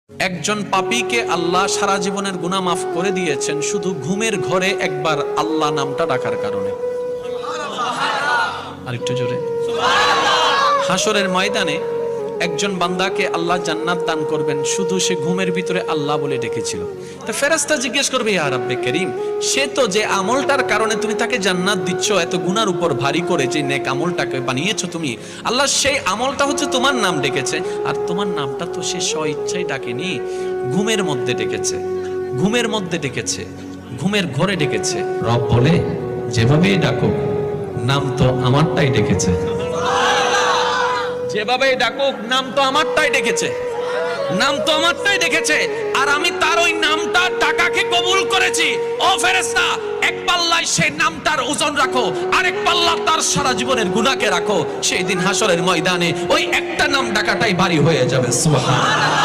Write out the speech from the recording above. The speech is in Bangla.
একজন পাপীকে আল্লাহ সারা জীবনের গুনাহ মাফ করে দিয়েছেন শুধু ঘুমের ঘরে একবার আল্লাহ নামটা ডাকার কারণে। আরেকটু জোরে সুবহানাল্লাহ। হাসরের ময়দানে একজন বান্দাকে আল্লাহ জান্নাত দান করবেন শুধু সে ঘুমের ভিতরে আল্লাহ বলে ডেকেছিল। তো ফেরেশতা জিজ্ঞেস করবে, ইয়া রাব্বে করিম, সে তো যে আমলটার কারণে তুমি তাকে জান্নাত দিচ্ছ, এত গুনার উপর ভারী করে যে নেক আমলটাকে বানিয়েছো তুমি, আল্লাহ সেই আমলটা হচ্ছে তোমার নাম ডেকেছে, আর তোমার নামটা তো সে স্ব ইচ্ছায় ডাকেনি, ঘুমের মধ্যে ডেকেছে, ঘুমের মধ্যে ডেকেছে, ঘুমের ঘরে ডেকেছে। রব বলে, যেভাবেই ডাকো নাম তো আমারটাই ডেকেছে, যেভাবে ডাকুক নাম তো আমারটাই ডেকেছে, নাম তো আমারটাই ডেকেছে, আর আমি তার ওই নামটা টাকাকে কবুল করেছি। ও ফেরেশতা, এক পাল্লায় সেই নামটার ওজন রাখো, আরেক পাল্লা তার সারা জীবনের গুনাহকে রাখো। সেই দিন হাসরের ময়দানে ওই একটা নাম ডাকাটাই ভারী হয়ে যাবে। সুবহানাল্লাহ।